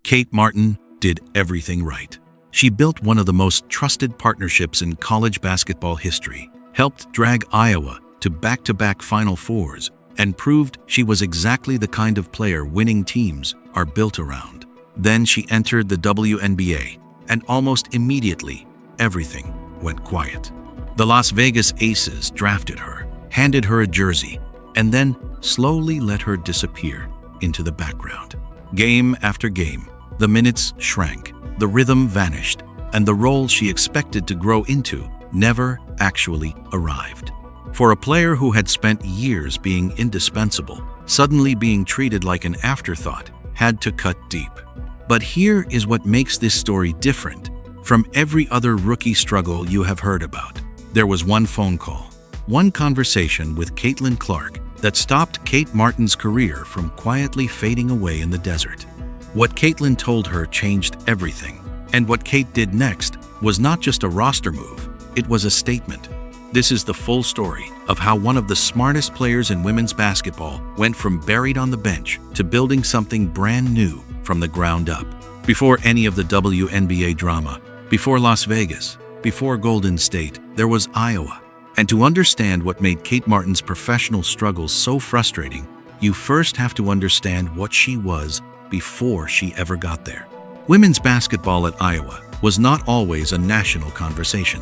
Kate Martin did everything right. She built one of the most trusted partnerships in college basketball history, helped drag Iowa to back-to-back Final Fours, and proved she was exactly the kind of player winning teams are built around. Then she entered the WNBA, and almost immediately, everything went quiet. The Las Vegas Aces drafted her, handed her a jersey, and then slowly let her disappear into the background. Game after game, the minutes shrank, the rhythm vanished, and the role she expected to grow into never actually arrived. For a player who had spent years being indispensable, suddenly being treated like an afterthought had to cut deep. But here is what makes this story different from every other rookie struggle you have heard about. There was one phone call, one conversation with Caitlyn Clark that stopped Kate Martin's career from quietly fading away in the desert. What Caitlyn told her changed everything, and what Kate did next was not just a roster move, it was a statement. This is the full story of how one of the smartest players in women's basketball went from buried on the bench to building something brand new from the ground up. Before any of the WNBA drama, before Las Vegas, before Golden State, there was Iowa. And to understand what made Kate Martin's professional struggles so frustrating, you first have to understand what she was before she ever got there. Women's basketball at Iowa was not always a national conversation.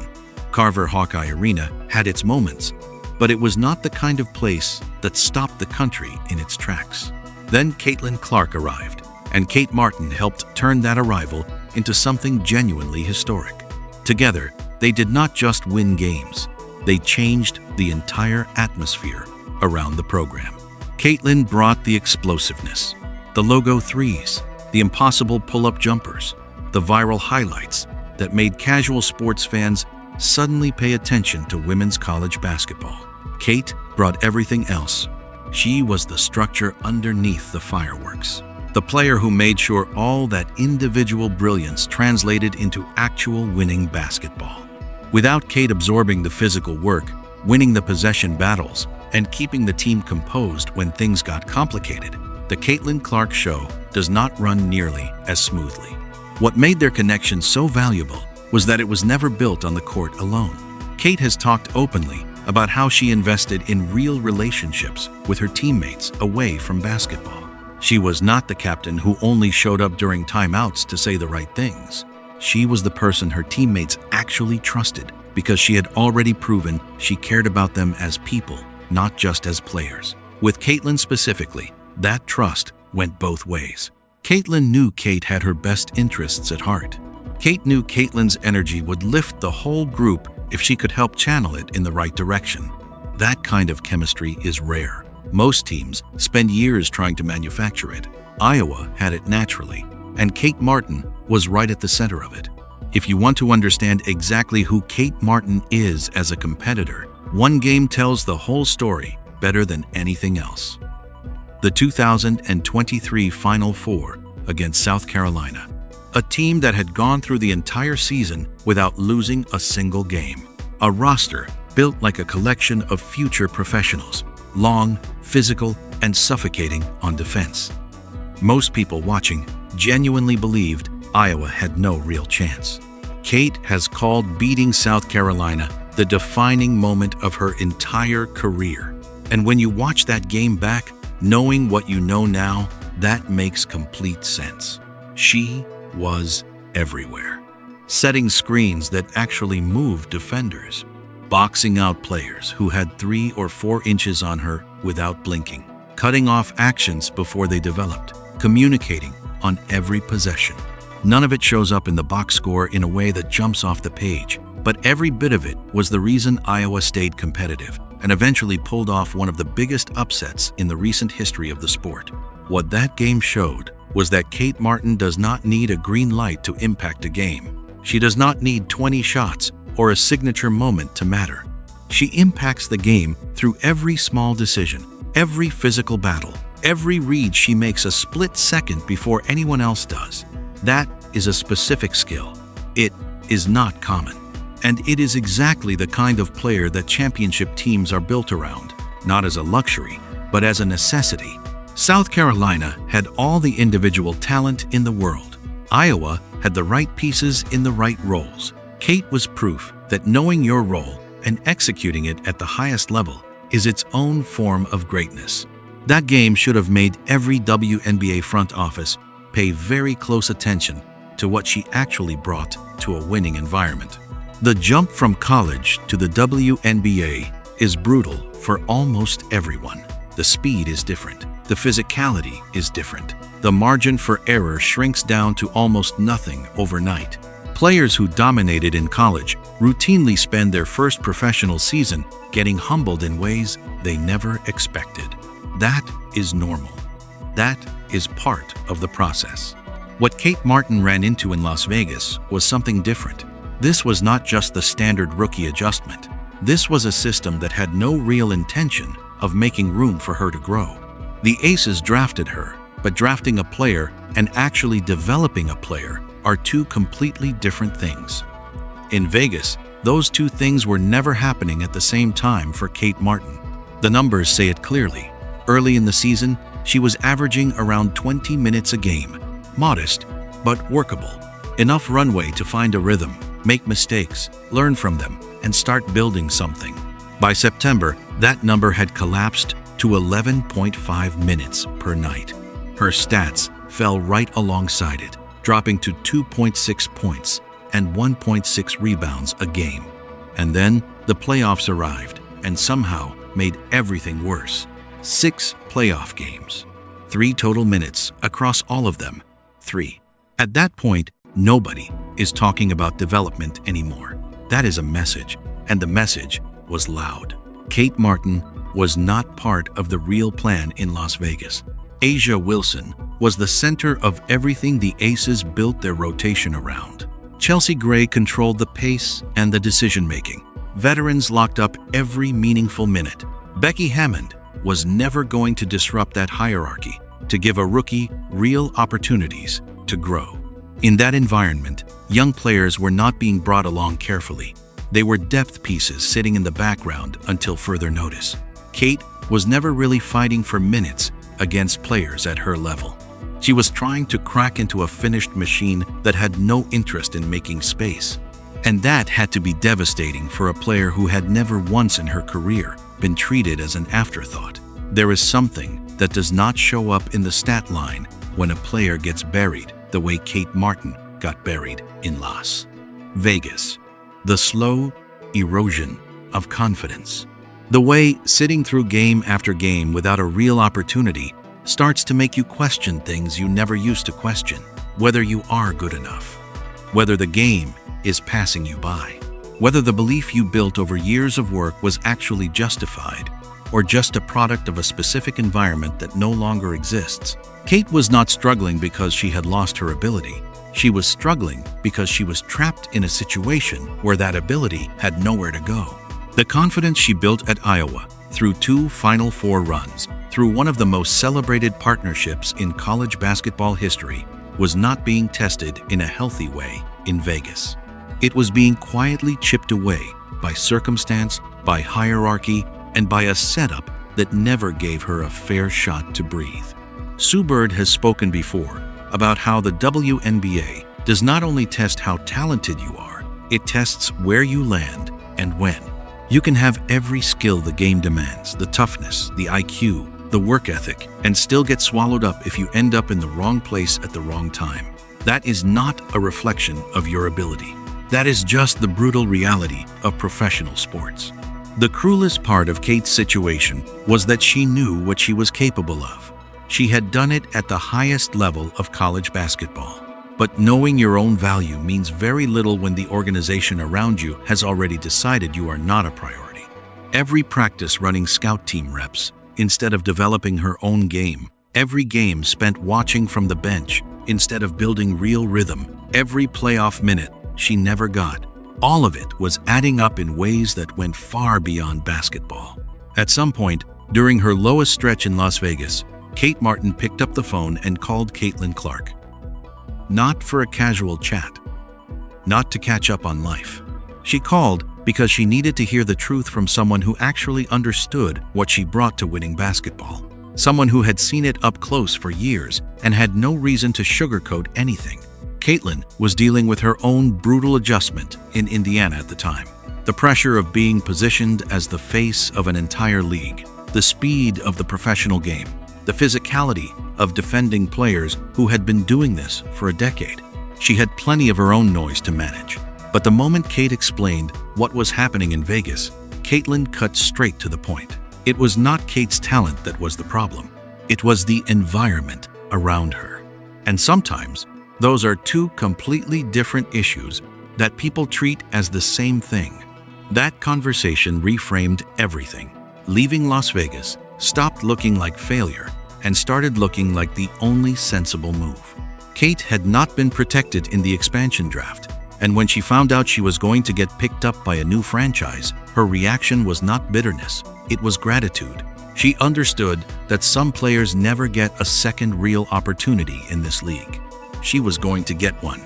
Carver Hawkeye Arena had its moments, but it was not the kind of place that stopped the country in its tracks. Then Caitlyn Clark arrived, and Kate Martin helped turn that arrival into something genuinely historic. Together, they did not just win games, they changed the entire atmosphere around the program. Caitlyn brought the explosiveness, the logo threes, the impossible pull-up jumpers, the viral highlights that made casual sports fans suddenly pay attention to women's college basketball. Kate brought everything else. She was the structure underneath the fireworks, the player who made sure all that individual brilliance translated into actual winning basketball. Without Kate absorbing the physical work, winning the possession battles, and keeping the team composed when things got complicated, the Caitlyn Clark show does not run nearly as smoothly. What made their connection so valuable was that it was never built on the court alone. Kate has talked openly about how she invested in real relationships with her teammates away from basketball. She was not the captain who only showed up during timeouts to say the right things. She was the person her teammates actually trusted because she had already proven she cared about them as people, not just as players. With Caitlyn specifically, that trust went both ways. Caitlyn knew Kate had her best interests at heart. Kate knew Caitlyn's energy would lift the whole group if she could help channel it in the right direction. That kind of chemistry is rare. Most teams spend years trying to manufacture it. Iowa had it naturally, and Kate Martin was right at the center of it. If you want to understand exactly who Kate Martin is as a competitor, one game tells the whole story better than anything else. The 2023 Final Four against South Carolina. A team that had gone through the entire season without losing a single game. A roster built like a collection of future professionals, long, physical, and suffocating on defense. Most people watching genuinely believed Iowa had no real chance. Kate has called beating South Carolina the defining moment of her entire career. And when you watch that game back, knowing what you know now, that makes complete sense. She was everywhere, setting screens that actually moved defenders, boxing out players who had 3 or 4 inches on her without blinking, cutting off actions before they developed, communicating on every possession. None of it shows up in the box score in a way that jumps off the page, but every bit of it was the reason Iowa stayed competitive and eventually pulled off one of the biggest upsets in the recent history of the sport. What that game showed was that Kate Martin does not need a green light to impact a game. She does not need 20 shots or a signature moment to matter. She impacts the game through every small decision, every physical battle, every read she makes a split second before anyone else does. That is a specific skill. It is not common. And it is exactly the kind of player that championship teams are built around, not as a luxury, but as a necessity. South Carolina had all the individual talent in the world, Iowa had the right pieces in the right roles. Kate was proof that knowing your role and executing it at the highest level is its own form of greatness. That game should have made every WNBA front office pay very close attention to what she actually brought to a winning environment. The jump from college to the WNBA is brutal for almost everyone. The speed is different. The physicality is different. The margin for error shrinks down to almost nothing overnight. Players who dominated in college routinely spend their first professional season getting humbled in ways they never expected. That is normal. That is part of the process. What Kate Martin ran into in Las Vegas was something different. This was not just the standard rookie adjustment. This was a system that had no real intention of making room for her to grow. The Aces drafted her, but drafting a player and actually developing a player are two completely different things. In Vegas, those two things were never happening at the same time for Kate Martin. The numbers say it clearly. Early in the season, she was averaging around 20 minutes a game. Modest, but workable. Enough runway to find a rhythm, make mistakes, learn from them, and start building something. By September, that number had collapsed to 11.5 minutes per night. Her stats fell right alongside it, dropping to 2.6 points and 1.6 rebounds a game. And then the playoffs arrived and somehow made everything worse. 6 playoff games. 3 total minutes across all of them. 3. At that point, nobody is talking about development anymore. That is a message, and the message was loud. Kate Martin was not part of the real plan in Las Vegas. A'ja Wilson was the center of everything the Aces built their rotation around. Chelsea Gray controlled the pace and the decision-making. Veterans locked up every meaningful minute. Becky Hammond was never going to disrupt that hierarchy, to give a rookie real opportunities to grow. In that environment, young players were not being brought along carefully. They were depth pieces sitting in the background until further notice. Kate was never really fighting for minutes against players at her level. She was trying to crack into a finished machine that had no interest in making space. And that had to be devastating for a player who had never once in her career been treated as an afterthought. There is something that does not show up in the stat line when a player gets buried the way Kate Martin got buried in Las Vegas. The slow erosion of confidence. The way sitting through game after game without a real opportunity starts to make you question things you never used to question. Whether you are good enough. Whether the game is passing you by. Whether the belief you built over years of work was actually justified, or just a product of a specific environment that no longer exists. Kate was not struggling because she had lost her ability. She was struggling because she was trapped in a situation where that ability had nowhere to go. The confidence she built at Iowa, through 2 Final Four runs, through one of the most celebrated partnerships in college basketball history, was not being tested in a healthy way in Vegas. It was being quietly chipped away by circumstance, by hierarchy, and by a setup that never gave her a fair shot to breathe. Sue Bird has spoken before about how the WNBA does not only test how talented you are, it tests where you land and when. You can have every skill the game demands, the toughness, the IQ, the work ethic, and still get swallowed up if you end up in the wrong place at the wrong time. That is not a reflection of your ability. That is just the brutal reality of professional sports. The cruelest part of Kate's situation was that she knew what she was capable of. She had done it at the highest level of college basketball. But knowing your own value means very little when the organization around you has already decided you are not a priority. Every practice running scout team reps, instead of developing her own game. Every game spent watching from the bench, instead of building real rhythm. Every playoff minute she never got. All of it was adding up in ways that went far beyond basketball. At some point, during her lowest stretch in Las Vegas, Kate Martin picked up the phone and called Caitlyn Clark. Not for a casual chat. Not to catch up on life. She called because she needed to hear the truth from someone who actually understood what she brought to winning basketball. Someone who had seen it up close for years and had no reason to sugarcoat anything. Caitlyn was dealing with her own brutal adjustment in Indiana at the time. The pressure of being positioned as the face of an entire league, the speed of the professional game, the physicality of defending players who had been doing this for a decade. She had plenty of her own noise to manage. But the moment Kate explained what was happening in Vegas, Caitlyn cut straight to the point. It was not Kate's talent that was the problem. It was the environment around her. And sometimes, those are two completely different issues that people treat as the same thing. That conversation reframed everything. Leaving Las Vegas stopped looking like failure and started looking like the only sensible move. Kate had not been protected in the expansion draft, and when she found out she was going to get picked up by a new franchise, her reaction was not bitterness, it was gratitude. She understood that some players never get a second real opportunity in this league. She was going to get one,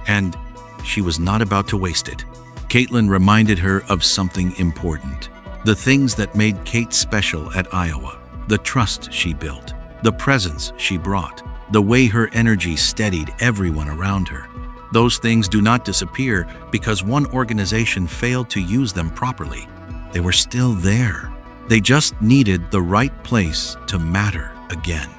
and she was not about to waste it. Caitlyn reminded her of something important. The things that made Kate special at Iowa. The trust she built, the presence she brought, the way her energy steadied everyone around her. Those things do not disappear because one organization failed to use them properly. They were still there. They just needed the right place to matter again.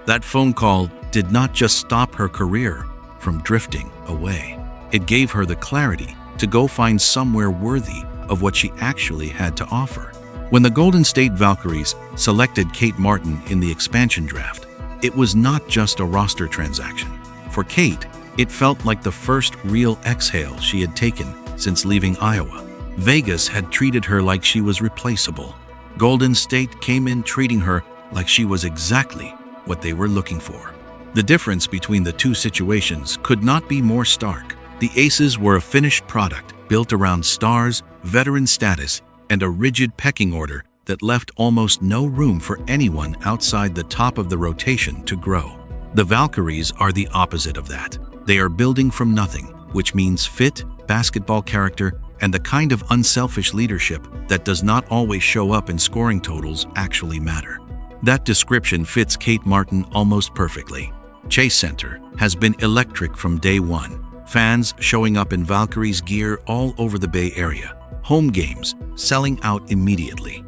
That phone call did not just stop her career from drifting away. It gave her the clarity to go find somewhere worthy of what she actually had to offer. When the Golden State Valkyries selected Kate Martin in the expansion draft, it was not just a roster transaction. For Kate, it felt like the first real exhale she had taken since leaving Iowa. Vegas had treated her like she was replaceable. Golden State came in treating her like she was exactly what they were looking for. The difference between the two situations could not be more stark. The Aces were a finished product built around stars, veteran status, and a rigid pecking order that left almost no room for anyone outside the top of the rotation to grow. The Valkyries are the opposite of that. They are building from nothing, which means fit, basketball character, and the kind of unselfish leadership that does not always show up in scoring totals actually matter. That description fits Kate Martin almost perfectly. Chase Center has been electric from day one. Fans showing up in Valkyries gear all over the Bay Area. Home games selling out immediately.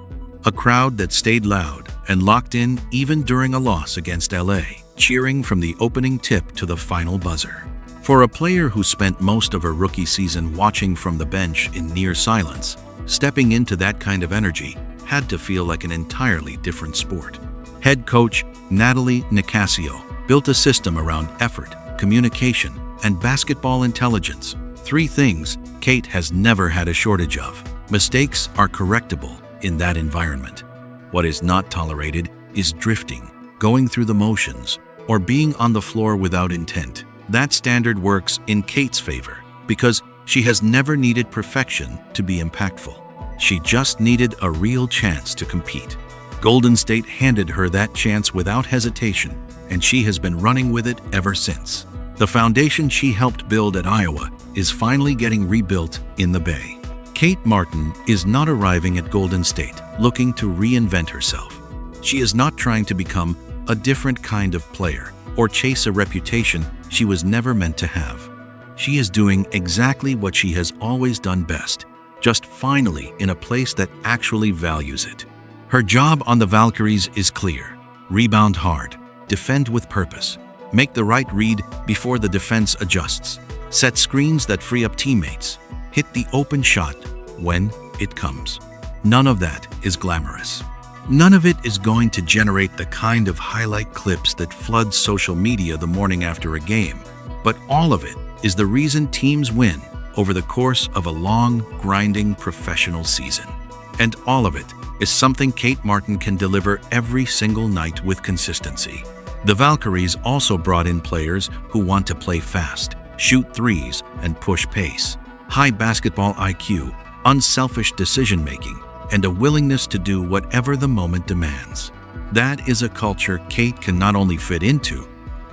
A crowd that stayed loud and locked in even during a loss against LA, cheering from the opening tip to the final buzzer. For a player who spent most of her rookie season watching from the bench in near silence, stepping into that kind of energy had to feel like an entirely different sport. Head coach Natalie Nicasio built a system around effort, communication, and basketball intelligence. Three things Kate has never had a shortage of. Mistakes are correctable in that environment. What is not tolerated is drifting, going through the motions, or being on the floor without intent. That standard works in Kate's favor because she has never needed perfection to be impactful. She just needed a real chance to compete. Golden State handed her that chance without hesitation, and she has been running with it ever since. The foundation she helped build at Iowa is finally getting rebuilt in the Bay. Kate Martin is not arriving at Golden State looking to reinvent herself. She is not trying to become a different kind of player or chase a reputation she was never meant to have. She is doing exactly what she has always done best, just finally in a place that actually values it. Her job on the Valkyries is clear. Rebound hard, defend with purpose, make the right read before the defense adjusts, set screens that free up teammates, hit the open shot when it comes. None of that is glamorous. None of it is going to generate the kind of highlight clips that flood social media the morning after a game, but all of it is the reason teams win over the course of a long, grinding professional season. And all of it is something Kate Martin can deliver every single night with consistency. The Valkyries also brought in players who want to play fast, shoot threes, and push pace. High basketball IQ, unselfish decision-making, and a willingness to do whatever the moment demands. That is a culture Kate can not only fit into,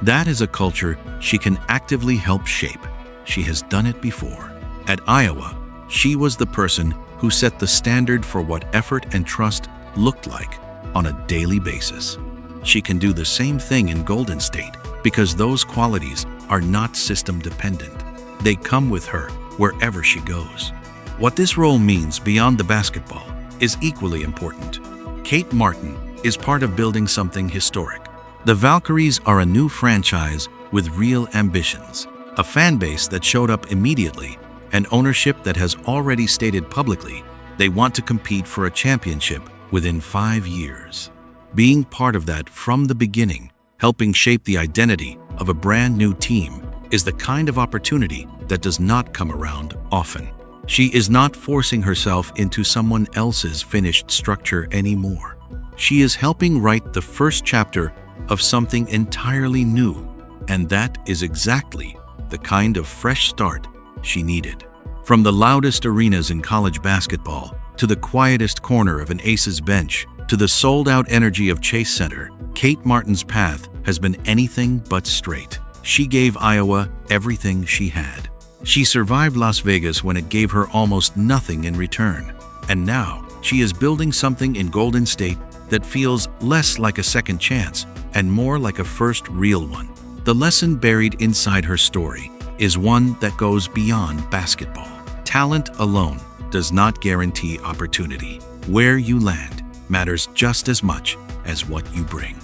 that is a culture she can actively help shape. She has done it before. At Iowa, she was the person who set the standard for what effort and trust looked like on a daily basis. She can do the same thing in Golden State because those qualities are not system-dependent. They come with her wherever she goes. What this role means beyond the basketball is equally important. Kate Martin is part of building something historic. The Valkyries are a new franchise with real ambitions, a fan base that showed up immediately, and ownership that has already stated publicly they want to compete for a championship within 5 years. Being part of that from the beginning, helping shape the identity of a brand new team, is the kind of opportunity that does not come around often. She is not forcing herself into someone else's finished structure anymore. She is helping write the first chapter of something entirely new, and that is exactly the kind of fresh start she needed. From the loudest arenas in college basketball, to the quietest corner of an Aces bench, to the sold-out energy of Chase Center, Kate Martin's path has been anything but straight. She gave Iowa everything she had. She survived Las Vegas when it gave her almost nothing in return. And now, she is building something in Golden State that feels less like a second chance and more like a first real one. The lesson buried inside her story is one that goes beyond basketball. Talent alone does not guarantee opportunity. Where you land matters just as much as what you bring.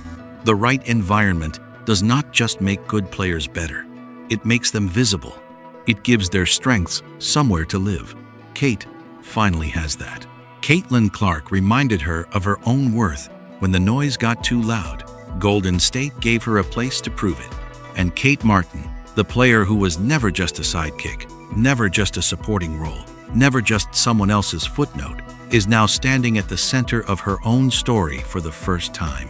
The right environment does not just make good players better. It makes them visible. It gives their strengths somewhere to live. Kate finally has that. Caitlyn Clark reminded her of her own worth when the noise got too loud. Golden State gave her a place to prove it. And Kate Martin, the player who was never just a sidekick, never just a supporting role, never just someone else's footnote, is now standing at the center of her own story for the first time.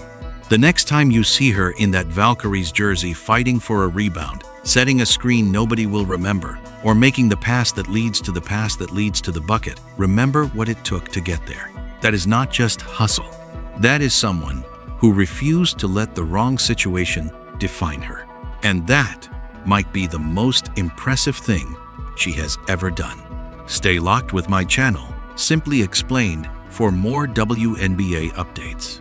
The next time you see her in that Valkyries jersey fighting for a rebound, setting a screen nobody will remember, or making the pass that leads to the pass that leads to the bucket, remember what it took to get there. That is not just hustle. That is someone who refused to let the wrong situation define her. And that might be the most impressive thing she has ever done. Stay locked with my channel, Simply Explained, for more WNBA updates.